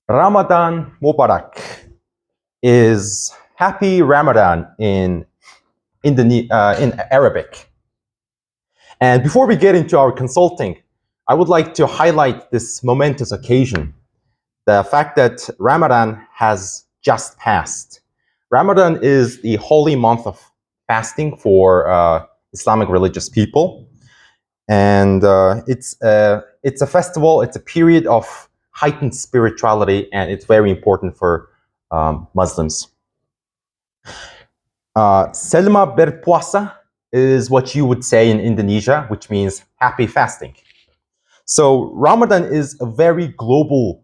Ramadan Mubarak is Happy Ramadan in Arabic. And before we get into our consulting, I would like to highlight this momentous occasion, the fact that Ramadan has just passed. Ramadan is the holy month of fasting for Islamic religious people. And it's a festival, it's a period of heightened spirituality, and it's very important for Muslims. Selma berpuasa is what you would say in Indonesia, which means happy fasting. So Ramadan is a very global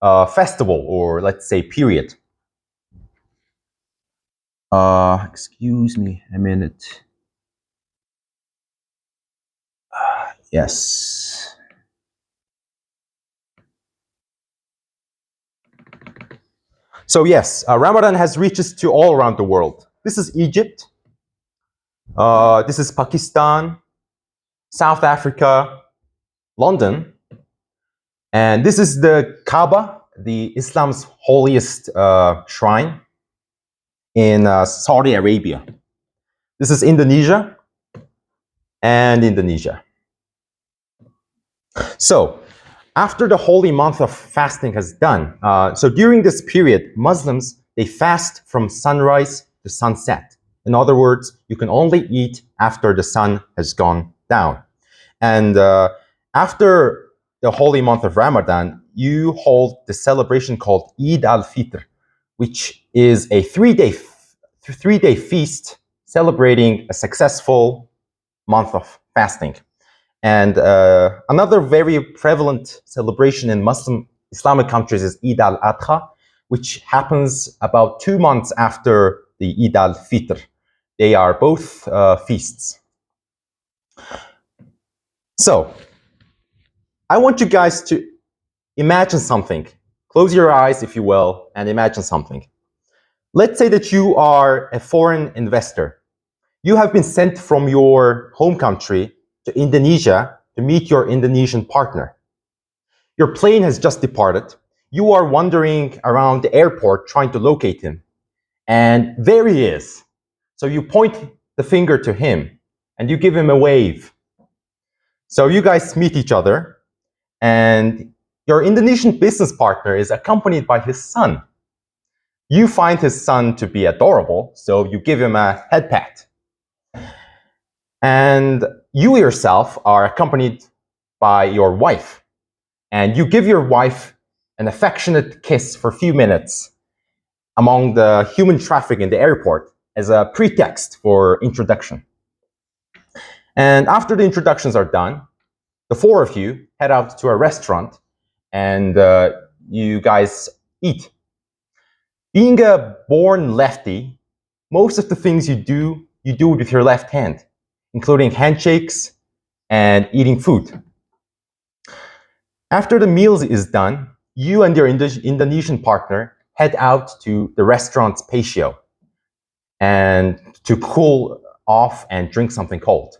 festival, or let's say period. Excuse me a minute. Yes. So yes, Ramadan has reaches to all around the world. This is Egypt. This is Pakistan, South Africa, London, and this is the Kaaba, the Islam's holiest shrine in Saudi Arabia. This is Indonesia and Indonesia. So after the holy month of fasting has done, so during this period, Muslims, they fast from sunrise to sunset. In other words, you can only eat after the sun has gone down. And after the holy month of Ramadan, you hold the celebration called Eid al-Fitr, which is a three-day feast celebrating a successful month of fasting. And another very prevalent celebration in Muslim Islamic countries is Eid al-Adha, which happens about 2 months after the Eid al-Fitr. They are both feasts. So, I want you guys to imagine something. Close your eyes, if you will, and imagine something. Let's say that you are a foreign investor. You have been sent from your home country to Indonesia to meet your Indonesian partner. Your plane has just departed. You are wandering around the airport trying to locate him. And there he is. So you point the finger to him and you give him a wave. So you guys meet each other, and your Indonesian business partner is accompanied by his son. You find his son to be adorable, so you give him a head pat. And you yourself are accompanied by your wife, and you give your wife an affectionate kiss for a few minutes among the human traffic in the airport as a pretext for introduction. And after the introductions are done, the four of you head out to a restaurant and you guys eat. Being a born lefty, most of the things you do with your left hand, including handshakes and eating food. After the meal is done, you and your Indonesian partner head out to the restaurant's patio and to cool off and drink something cold.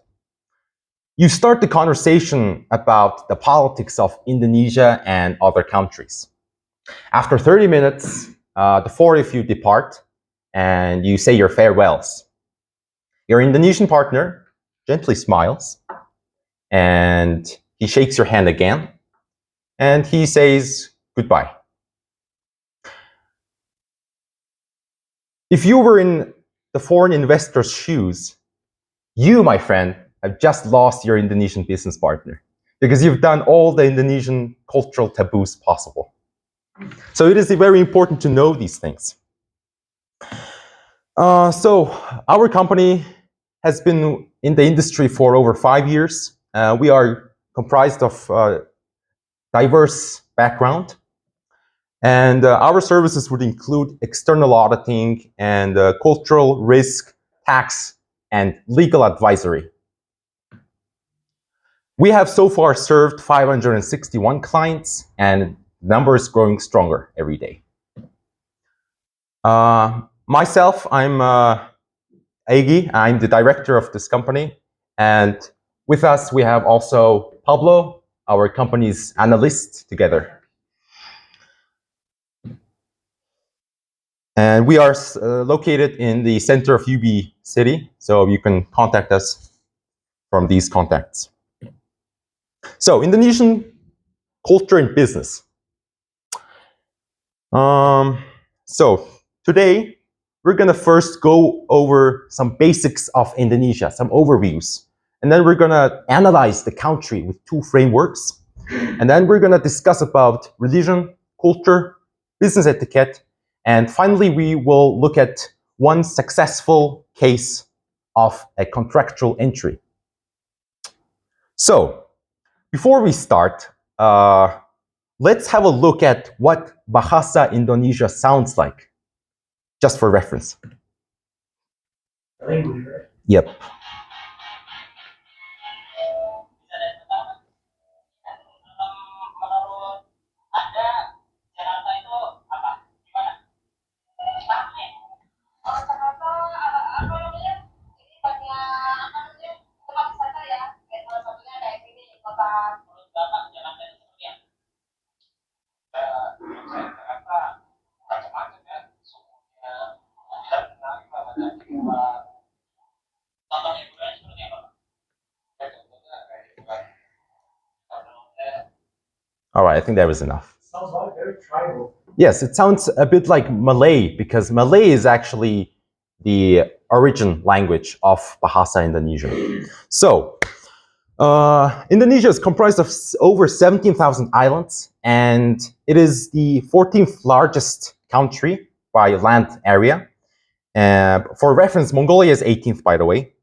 You start the conversation about the politics of Indonesia and other countries. After 30 minutes, the four of you depart and you say your farewells. Your Indonesian partner gently smiles and he shakes your hand again and he says goodbye. If you were in the foreign investor's shoes, you, my friend, have just lost your Indonesian business partner because you've done all the Indonesian cultural taboos possible. So it is very important to know these things. So our company has been in the industry for over 5 years. We are comprised of diverse background, and our services would include external auditing and cultural risk, tax, and legal advisory. We have so far served 561 clients, and the number is growing stronger every day. Myself, I'm Eggi. I'm the director of this company, and with us we have also Pablo, our company's analyst, together. And we are located in the center of UB City, so you can contact us from these contacts. So, Indonesian culture and business. So, today we're gonna first go over some basics of Indonesia, some overviews. And then we're gonna analyze the country with two frameworks. And then we're gonna discuss about religion, culture, business etiquette, and finally we will look at one successful case of a contractual entry. So, before we start, let's have a look at what Bahasa Indonesia sounds like, just for reference. Language, right? Yep. All right, I think that was enough. Sounds like very tribal. Yes, it sounds a bit like Malay, because Malay is actually the origin language of Bahasa Indonesia. So, Indonesia is comprised of over 17,000 islands, and it is the 14th largest country by land area. For reference, Mongolia is 18th, by the way.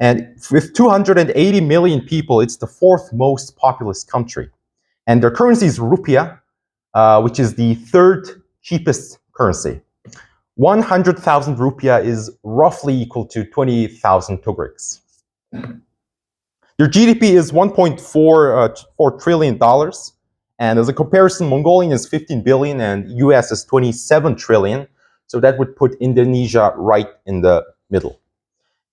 And with 280 million people, it's the fourth most populous country. And their currency is rupiah, which is the third cheapest currency. 100,000 rupiah is roughly equal to 20,000 tugriks. Their GDP is $1.4 trillion. And as a comparison, Mongolian is 15 billion and US is 27 trillion. So that would put Indonesia right in the middle.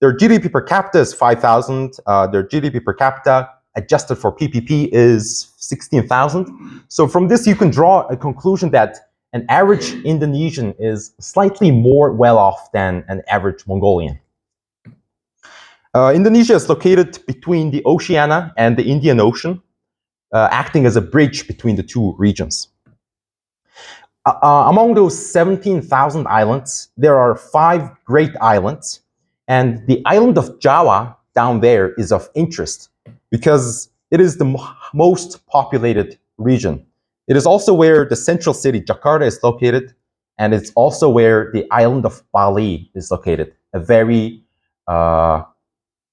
Their GDP per capita is 5,000. Their GDP per capita adjusted for PPP is 16,000. So from this, you can draw a conclusion that an average Indonesian is slightly more well off than an average Mongolian. Indonesia is located between the Oceania and the Indian Ocean, acting as a bridge between the two regions. Among those 17,000 islands, there are 5 great islands, and the island of Java down there is of interest because it is the most populated region. It is also where the central city, Jakarta, is located, and it's also where the island of Bali is located, a very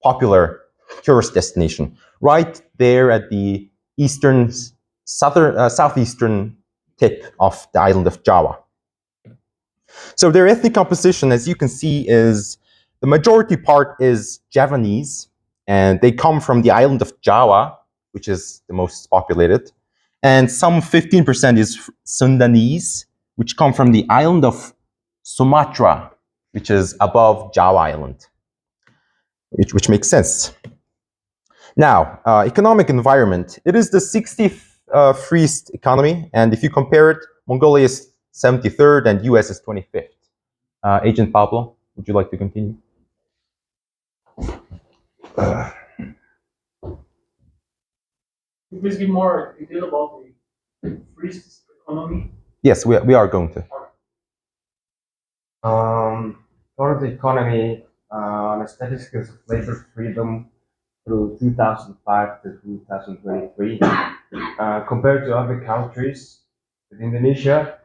popular tourist destination, right there at the southeastern tip of the island of Java. So their ethnic composition, as you can see, is the majority part is Javanese, and they come from the island of Java, which is the most populated, and some 15% is Sundanese, which come from the island of Sumatra, which is above Java Island, which makes sense. Now, economic environment. It is the 60th freest economy, and if you compare it, Mongolia is 73rd and US is 25th. Agent Pablo, would you like to continue? Could you please give more detail about the freest economy? Yes, we are going to. For the economy, on the statistics of labor freedom through 2005 to 2023, compared to other countries, with Indonesia,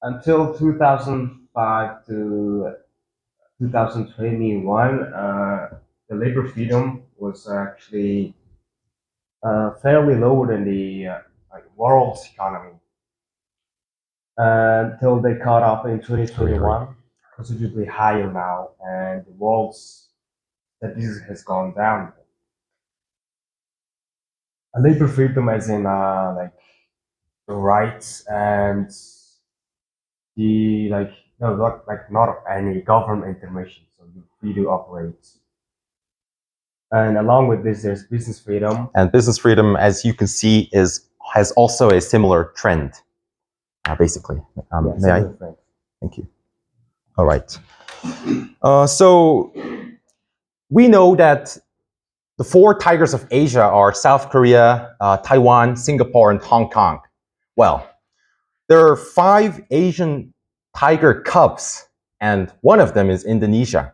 until 2005 to 2021, the labor freedom was actually fairly lower than the world's economy. Until they caught up in 2021, considerably higher now, and the world's statistics has gone down. Labor freedom, as in like the rights and the not any government intervention, so you're free to operate. And along with this, there's business freedom. And business freedom, as you can see, has also a similar trend. basically. Yeah, May I? similar friends. Thank you. All right. So we know that the 4 tigers of Asia are South Korea, Taiwan, Singapore, and Hong Kong. Well, there are 5 Asian tiger cubs, and one of them is Indonesia.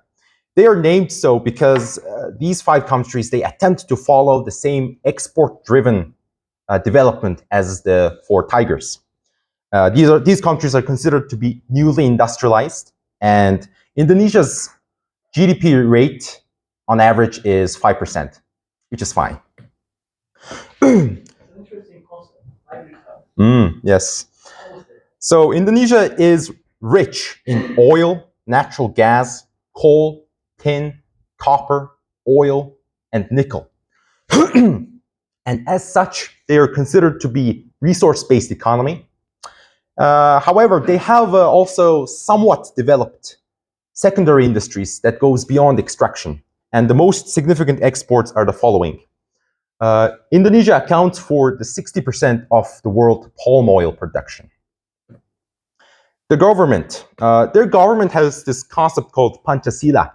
They are named so because these 5 countries, they attempt to follow the same export-driven development as the 4 tigers. These countries are considered to be newly industrialized, and Indonesia's GDP rate on average is 5%, which is fine. It's an interesting concept. Yes. So Indonesia is rich in oil, natural gas, coal, tin, copper, oil, and nickel. And as such, they are considered to be resource-based economy. However, they have also somewhat developed secondary industries that goes beyond extraction. And the most significant exports are the following. Indonesia accounts for the 60% of the world palm oil production. The government, their government has this concept called Pancasila.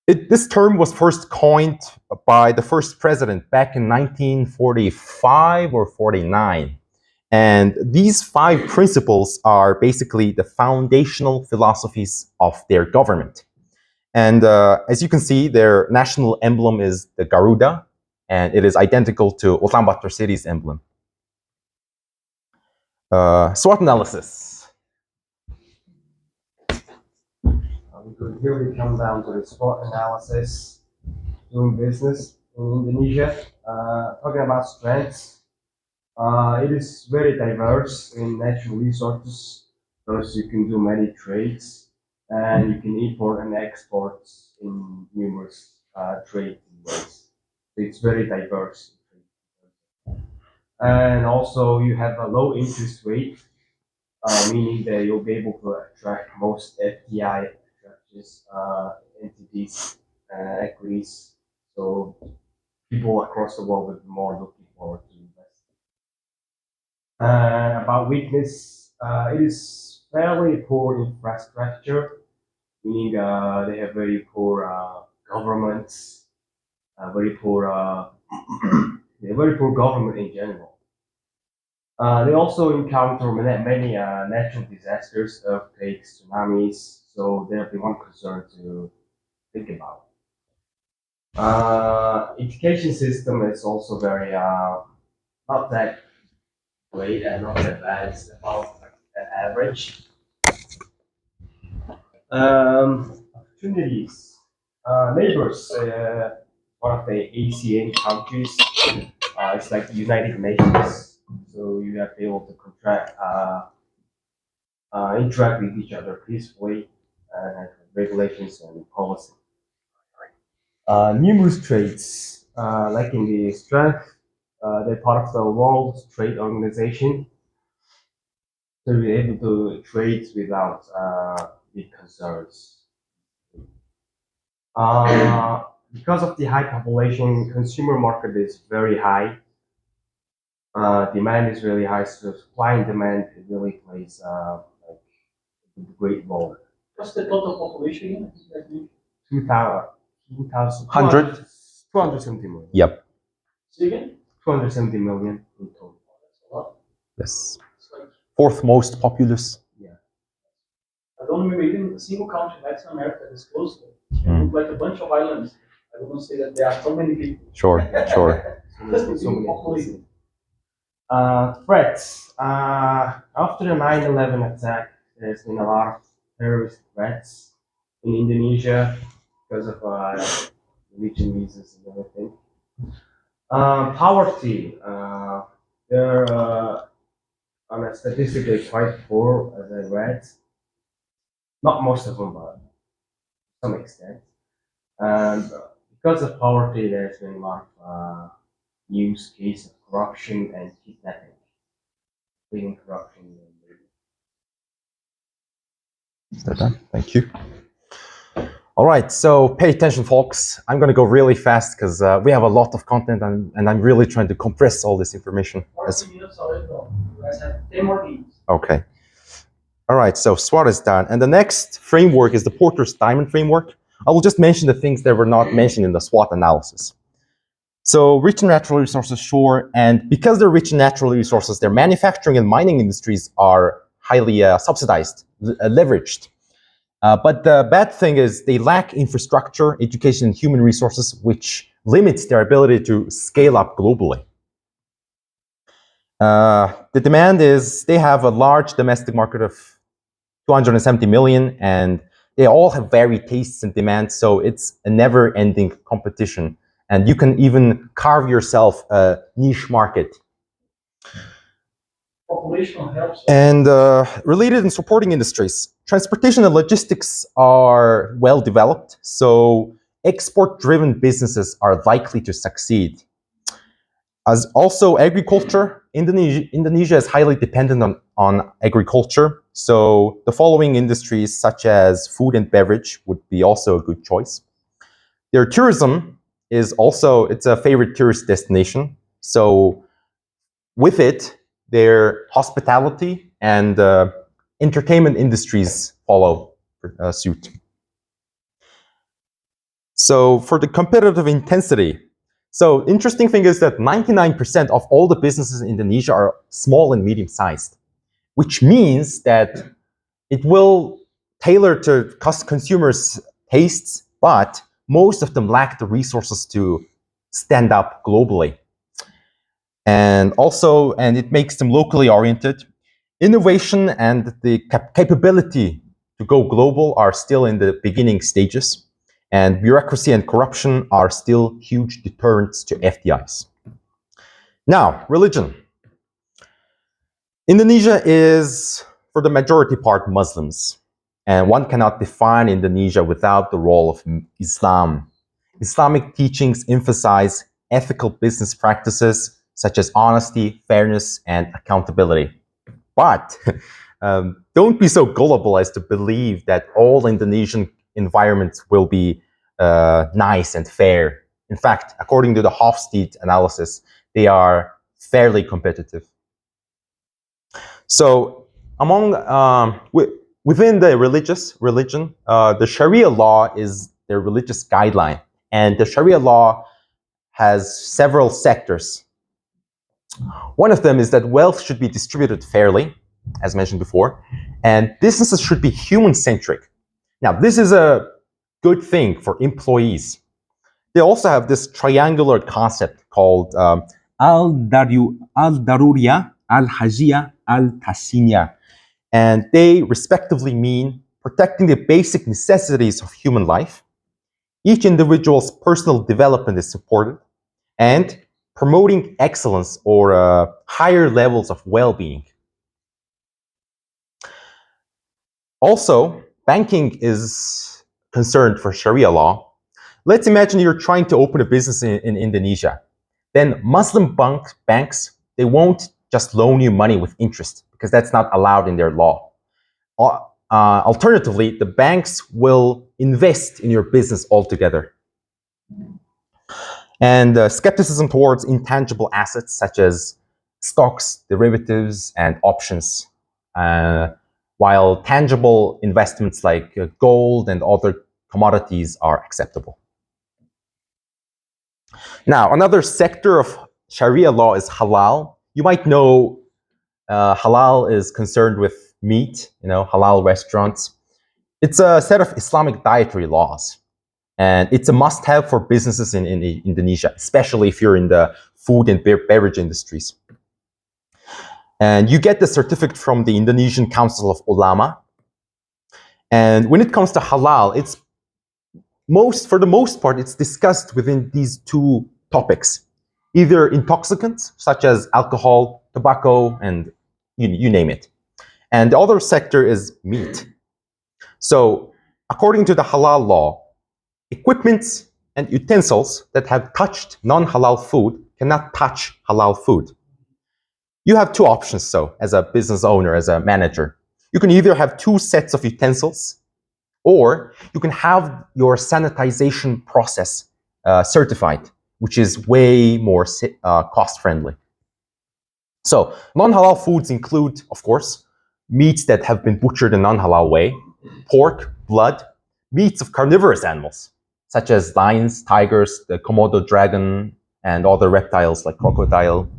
This term was first coined by the first president back in 1945 or 49. And these 5 principles are basically the foundational philosophies of their government. And as you can see, their national emblem is the Garuda, and it is identical to Ulaanbaatar city's emblem. SWOT analysis. Here we come down to the SWOT analysis, doing business in Indonesia. Talking about strengths, it is very diverse in natural resources, because you can do many trades, and you can import and export in numerous trade ways. It's very diverse. And also you have a low interest rate, meaning that you'll be able to attract most FDI entities, equities. So people across the world will be more looking forward to invest. About weakness, it is fairly poor infrastructure, meaning they have very poor governments, very poor, very poor government in general. They also encounter many natural disasters, earthquakes, tsunamis, so there'll be one concern to think about. Education system is also very not that great and not that bad. It's about like average. Opportunities. Neighbors. One of the ASEAN countries. It's like the United Nations. So you have to be able to interact with each other peacefully, and regulations and policy. Numerous traits, like in the strength, they're part of the World Trade Organization, to be able to trade without big concerns. Because of the high population, consumer market is very high. Demand is really high, so supply and demand really plays like a great role. What's the total population? 100? 270 million. Yep. Say again? 270 million in total. That's a lot. Yes. It's like, 4th most populous. I don't remember even a single country in Latin America that's close to it. It Mm. looks like a bunch of islands. I don't want to say that there are so many people. Sure, sure. So many populated. Threats. After the 9/11 attack, there's been a lot of terrorist threats in Indonesia because of religion reasons and everything. Poverty. They're on a statistically quite poor, as I read. Not most of them, but to some extent. And because of poverty, there's been a lot of use case of corruption and kidnapping, leading corruption. Is that done? Thank you. All right, so pay attention, folks. I'm going to go really fast because we have a lot of content, and I'm really trying to compress all this information. 40 minutes already. You guys have 10 more games. Okay. All right, so SWOT is done. And the next framework is the Porter's Diamond framework. I will just mention the things that were not mentioned in the SWOT analysis. So rich in natural resources, sure. And because they're rich in natural resources, their manufacturing and mining industries are highly subsidized, leveraged. But the bad thing is they lack infrastructure, education, and human resources, which limits their ability to scale up globally. The demand is they have a large domestic market of 270 million, and they all have varied tastes and demands, so it's a never-ending competition. And you can even carve yourself a niche market. Populational health. And related and supporting industries, transportation and logistics are well developed, so export-driven businesses are likely to succeed. As also agriculture, Indonesia is highly dependent on agriculture, so the following industries such as food and beverage would be also a good choice. Their tourism is also, it's a favorite tourist destination, so with it, their hospitality and entertainment industries follow suit. So for the competitive intensity, so interesting thing is that 99% of all the businesses in Indonesia are small and medium sized, which means that it will tailor to consumers' tastes, but most of them lack the resources to stand up globally. And also, and it makes them locally oriented. Innovation and the capability to go global are still in the beginning stages, and bureaucracy and corruption are still huge deterrents to FDIs. Now, religion. Indonesia is, for the majority part, Muslims, and one cannot define Indonesia without the role of Islam. Islamic teachings emphasize ethical business practices such as honesty, fairness, and accountability. But don't be so gullible as to believe that all Indonesian environments will be nice and fair. In fact, according to the Hofstede analysis, they are fairly competitive. So among within the religion, the Sharia law is their religious guideline, and the Sharia law has several sectors. One of them is that wealth should be distributed fairly, as mentioned before, and businesses should be human-centric. Now, this is a good thing for employees. They also have this triangular concept called al-daruriya, al-hajiyya, al-tasiniya, and they respectively mean protecting the basic necessities of human life. Each individual's personal development is supported, and promoting excellence or higher levels of well-being. Also, banking is concerned for Sharia law. Let's imagine you're trying to open a business in Indonesia. Then Muslim banks, they won't just loan you money with interest because that's not allowed in their law. Alternatively, the banks will invest in your business altogether. And skepticism towards intangible assets such as stocks, derivatives, and options, while tangible investments like gold and other commodities are acceptable. Now, another sector of Sharia law is halal. You might know halal is concerned with meat, halal restaurants. It's a set of Islamic dietary laws. And it's a must-have for businesses in Indonesia, especially if you're in the food and beverage industries. And you get the certificate from the Indonesian Council of Ulama. And when it comes to halal, for the most part, it's discussed within these two topics. Either intoxicants, such as alcohol, tobacco, and you name it. And the other sector is meat. So, according to the halal law, equipments and utensils that have touched non-halal food cannot touch halal food. You have two options, though, as a business owner, as a manager. You can either have two sets of utensils, or you can have your sanitization process certified, which is way more cost-friendly. So non-halal foods include, of course, meats that have been butchered in non-halal way, pork, blood, meats of carnivorous animals, such as lions, tigers, the Komodo dragon, and other reptiles like crocodile.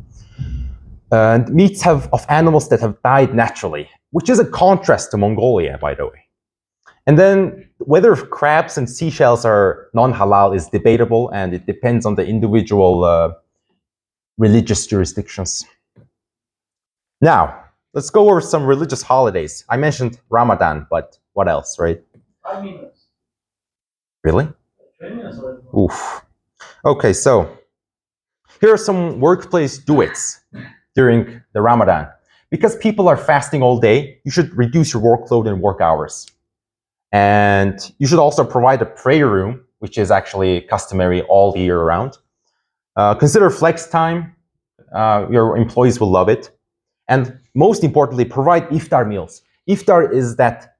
And meats of animals that have died naturally, which is a contrast to Mongolia, by the way. And then whether crabs and seashells are non-halal is debatable, and it depends on the individual religious jurisdictions. Now, let's go over some religious holidays. I mentioned Ramadan, but what else, right? 5 minutes. Really? 3 minutes already. Oof. Okay, so here are some workplace duets during the Ramadan. Because people are fasting all day, you should reduce your workload and work hours. And you should also provide a prayer room, which is actually customary all year round. Consider flex time. Your employees will love it. And most importantly, provide iftar meals. Iftar is that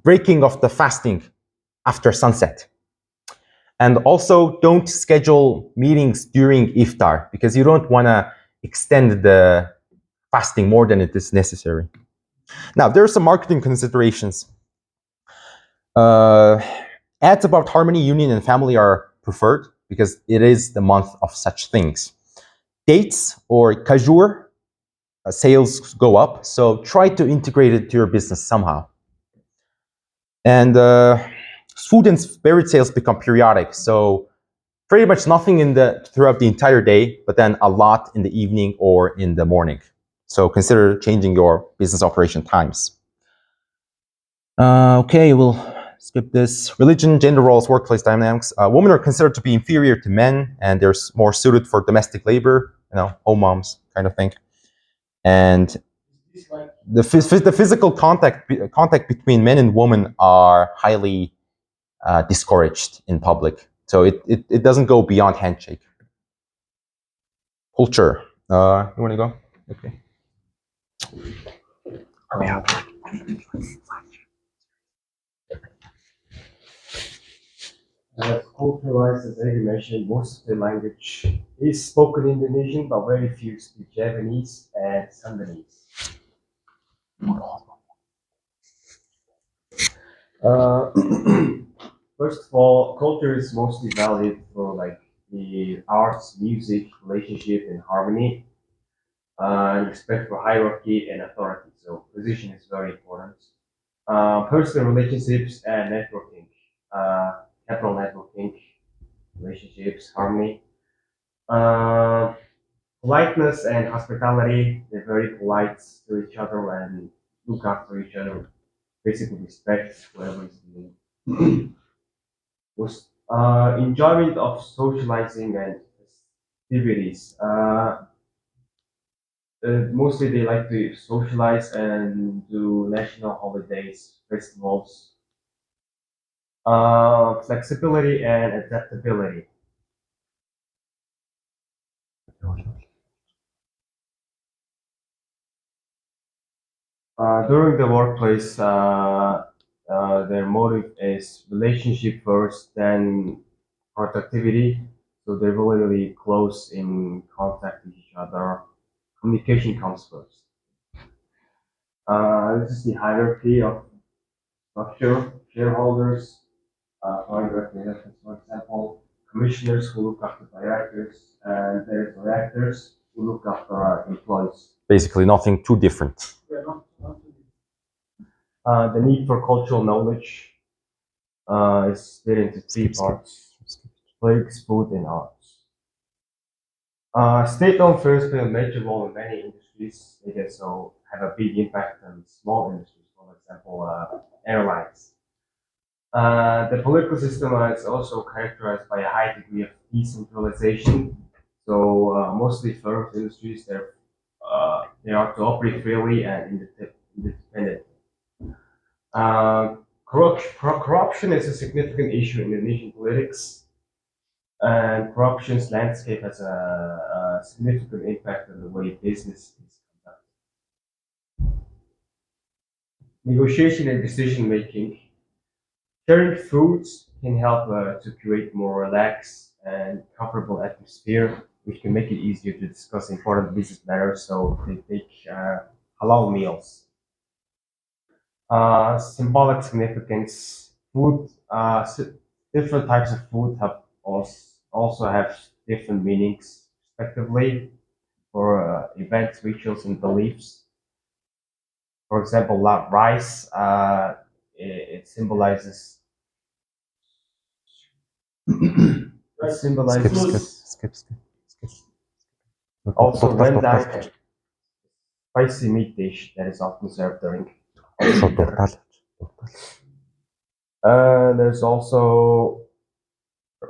breaking of the fasting after sunset. And also, don't schedule meetings during iftar because you don't want to extend the fasting more than it is necessary. Now, there are some marketing considerations. Ads about harmony, union, and family are preferred because it is the month of such things. Dates or kajur sales go up, so try to integrate it to your business somehow. And food and beverage sales become periodic, so pretty much nothing throughout the entire day, but then a lot in the evening or in the morning. So consider changing your business operation times. Okay, we'll skip this. Religion, gender roles, workplace dynamics. Women are considered to be inferior to men, and they're more suited for domestic labor, home moms kind of thing. And the physical contact between men and women are highly discouraged in public. So it doesn't go beyond handshake. Culture. You want to go? Okay. Hurry up. Culture-wise, as Eggi mentioned, most of the language is spoken in Indonesian, but very few speak Japanese and Sundanese. First of all, culture is mostly valued for like the arts, music, relationship, and harmony, and respect for hierarchy and authority. So position is very important. Personal relationships and networking, capital networking, relationships, harmony. Uh, Politeness and hospitality, they're very polite to each other and look after each other, basically respect whoever is doing. Was enjoyment of socializing and festivities. Mostly they like to socialize and do national holidays, festivals. Flexibility and adaptability. During the workplace, their motive is relationship first, then productivity. So they're really close in contact with each other. Communication comes first. This is the hierarchy of structure. Shareholders, for example, commissioners who look after directors, and there's directors who look after employees. Basically, nothing too different. Yeah, not The need for cultural knowledge is split into three parts: politics, food, and arts. State-owned firms play a major role in many industries. They also have a big impact on small industries, for example, airlines. The political system is also characterized by a high degree of decentralization. So mostly firms, industries, they are to operate freely and independent. Corruption is a significant issue in Indonesian politics, and corruption's landscape has a significant impact on the way business is conducted. Negotiation and decision making. Sharing foods can help to create more relaxed and comfortable atmosphere. which can make it easier to discuss important business matters. So they take halal meals. Symbolic significance. Food. Different types of food have also have different meanings, respectively, for events, rituals, and beliefs. For example, rice. It symbolizes. It symbolizes. Skip. Also, rendang, spicy meat dish that is often served during. There's also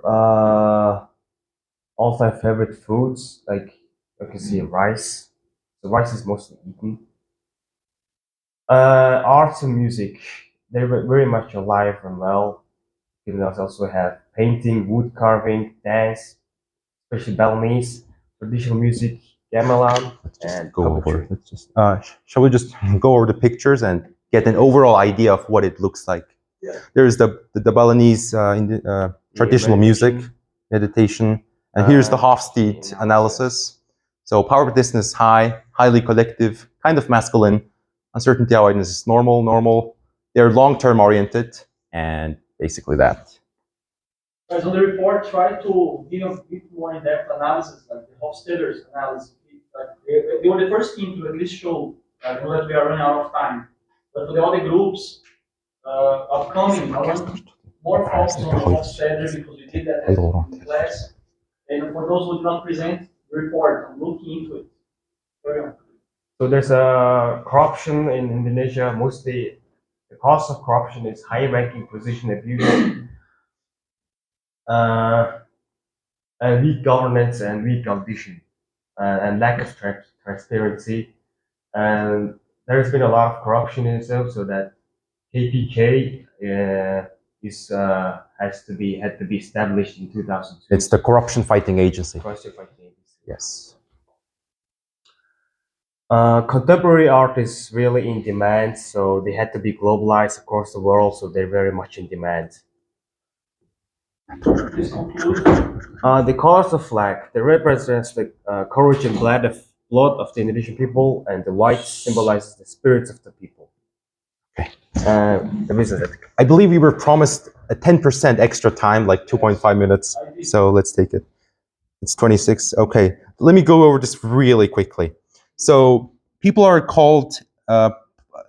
all my favorite foods, like you can see rice. The rice is mostly eaten. Arts and music, they're very much alive and well. You can also have painting, wood carving, dance, especially Balinese, traditional music, gamelan, and puppetry. Shall we just go over the pictures and get an overall idea of what it looks like? Yeah. There's the Balinese traditional music, meditation, and here's the Hofstede analysis. So power of distance is high, highly collective, kind of masculine. Uncertainty avoidance is normal. They're long-term oriented, and basically that. Guys, on the report, try to give a bit more in-depth analysis, like the Hofstede's analysis. Like they were the first team to at least show, I know that we are running out of time, but for the other groups upcoming, I want more focus on the Hofstede because we did that in class. And for those who did not present the report, I'm looking into it. Carry on. So there's a corruption in Indonesia. Mostly, the cause of corruption is high-ranking position abuse, and weak governance and weak audition, and lack of transparency. And there's been a lot of corruption in itself, so that KPK had to be established in 2002. It's the Corruption Fighting Agency. Yes. Contemporary art is really in demand, so they had to be globalized across the world, so they're very much in demand. Please conclude. The colors of flag, they represents the courage and blood of the Indonesian people, and the white symbolizes the spirits of the people. Okay. The business ethic. I believe we were promised a 10% extra time, like 2.5 minutes. So let's take it. It's 26. Okay. Let me go over this really quickly. So people are called,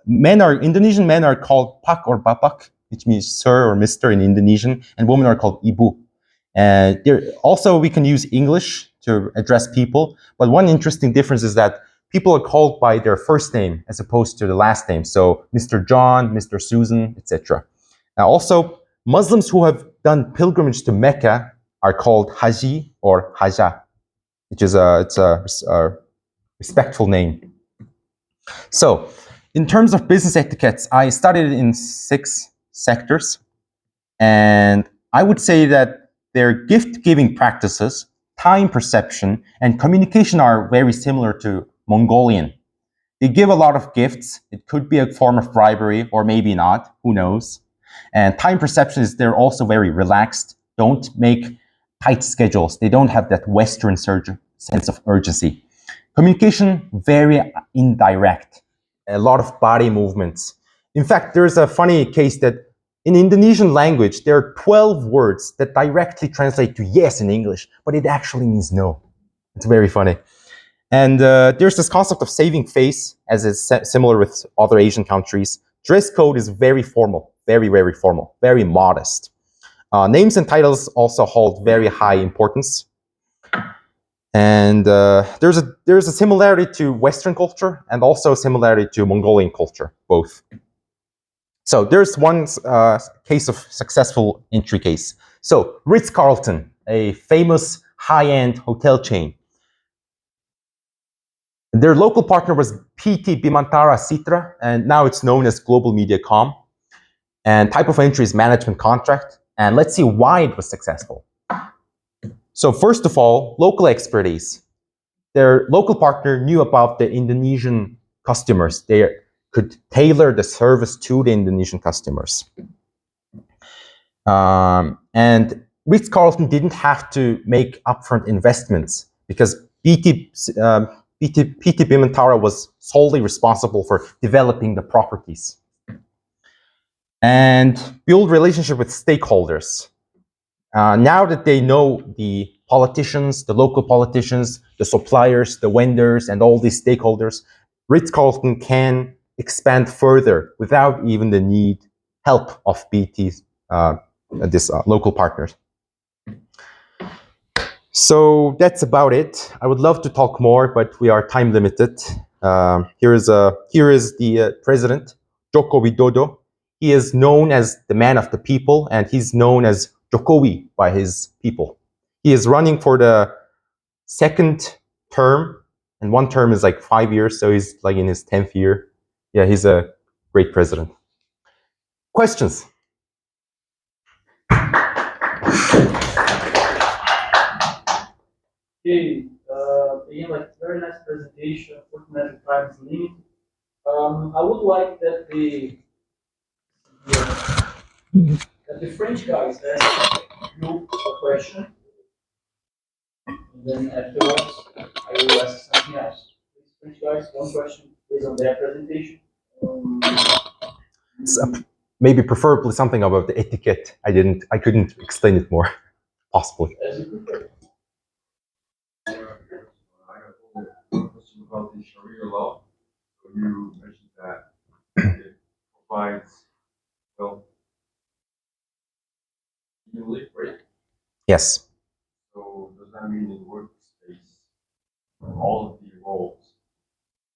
Indonesian men are called pak or bapak, which means sir or mister in Indonesian, and women are called ibu. And also we can use English to address people, but one interesting difference is that people are called by their first name as opposed to the last name. So Mr. John, Mr. Susan, etc. Now also, Muslims who have done pilgrimage to Mecca are called Haji or Haja, which is a respectful name. So, in terms of business etiquettes, I studied it in 6 sectors, and I would say that their gift-giving practices, time perception, and communication are very similar to Mongolian. They give a lot of gifts. It could be a form of bribery, or maybe not, who knows. And time perception is they're also very relaxed, don't make tight schedules. They don't have that Western sense of urgency. Communication, very indirect. A lot of body movements. In fact, there's a funny case that in Indonesian language, there are 12 words that directly translate to yes in English, but it actually means no. It's very funny. And there's this concept of saving face, as is similar with other Asian countries. Dress code is very formal, very, very formal, very modest. Names and titles also hold very high importance. And there's a similarity to Western culture and also a similarity to Mongolian culture, both. So there's one case of successful entry case. So Ritz-Carlton, a famous high-end hotel chain. Their local partner was PT Bimantara Citra, and now it's known as Global Mediacom. And type of entry is management contract. And let's see why it was successful. So first of all, local expertise. Their local partner knew about the Indonesian customers. They could tailor the service to the Indonesian customers. And Ritz-Carlton didn't have to make upfront investments because PT Pimentara was solely responsible for developing the properties. And build relationship with stakeholders. Now that they know the politicians, the local politicians, the suppliers, the vendors, and all these stakeholders, Ritz-Carlton can expand further without even the help of BT's local partners. So that's about it. I would love to talk more, but we are time limited. Here is the president, Joko Widodo. He is known as the man of the people, and he's known as Jokowi by his people. He is running for the second term, and one term is like 5 years, so he's like in his 10th year. Yeah, he's a great president. Questions? Okay, again, like very nice presentation. Fortunately, time is limited. I would like that the French guys ask you a question, and then afterwards I will ask something else. Please, French guys, one question based on their presentation. Maybe preferably something about the etiquette. I couldn't explain it more, possibly. As you prefer. I have a question about the Sharia law. So you mentioned that it provides, well, you live, right? Yes. So does that mean in workspace, all of the roles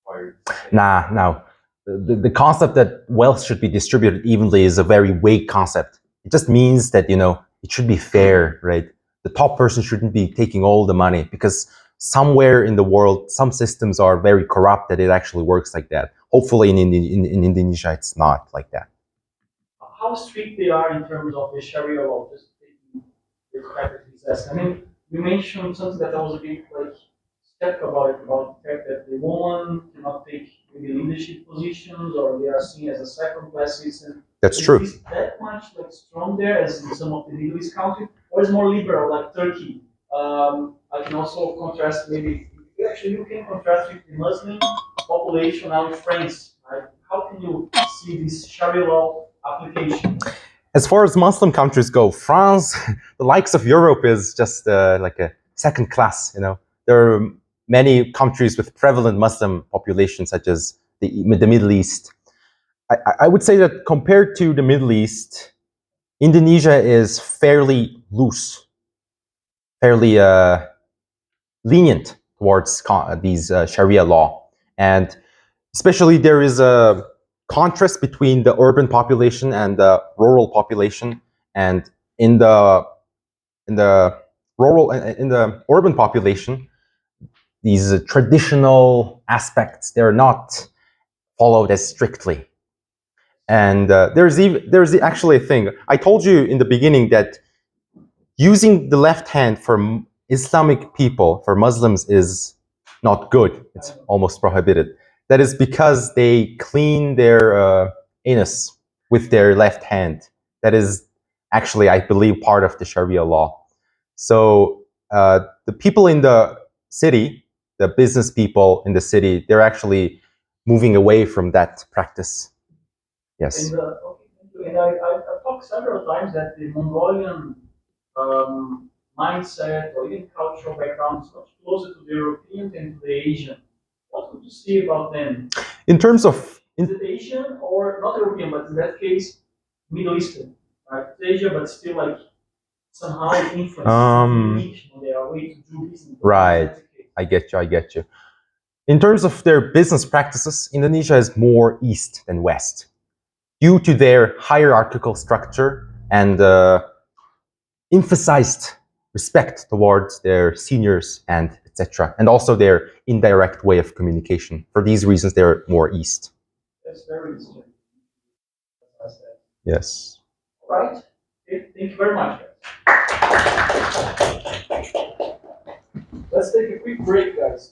required? No. The concept that wealth should be distributed evenly is a very vague concept. It just means that, it should be fair, right? The top person shouldn't be taking all the money, because somewhere in the world, some systems are very corrupt that it actually works like that. Hopefully in Indonesia, it's not like that. How strict they are in terms of the Sharia law? Just taking this fact that he's asking. I mean, you mentioned something that I was a bit like skeptical about the fact that the woman cannot take maybe leadership positions, or they are seen as a second-class citizen. That's true. Is that much like strong there as in some of the Middle East countries, or is more liberal like Turkey? I can also contrast maybe. Actually, you can contrast with the Muslim population now in France. Right? How can you see this Sharia law application? As far as Muslim countries go, France, the likes of Europe, is just like a second class. There are many countries with prevalent Muslim populations, such as the Middle East. I would say that compared to the Middle East, Indonesia is fairly loose, fairly lenient towards these Sharia law. And especially there is a contrast between the urban population and the rural population. And in the urban population, these traditional aspects, they're not followed as strictly. And there's actually a thing. I told you in the beginning that using the left hand for Islamic people, for Muslims, is not good. It's almost prohibited. That is because they clean their anus with their left hand. That is actually, I believe, part of the Sharia law. So the people in the city, the business people in the city, they're actually moving away from that practice. Yes. And I've talked several times that the Mongolian mindset or even cultural background is much closer to the European than to the Asian. What would you say about them? In terms of... Is it Asian or not European, but in that case, Middle Eastern? Right? It's Asia, but still like somehow influenced their way to do business. Right. I get you. In terms of their business practices, Indonesia is more east than west, due to their hierarchical structure and emphasized respect towards their seniors and etc. And also their indirect way of communication. For these reasons, they're more east. That's very interesting. Yes. All right. Okay. Thank you very much. Let's take a quick break, guys.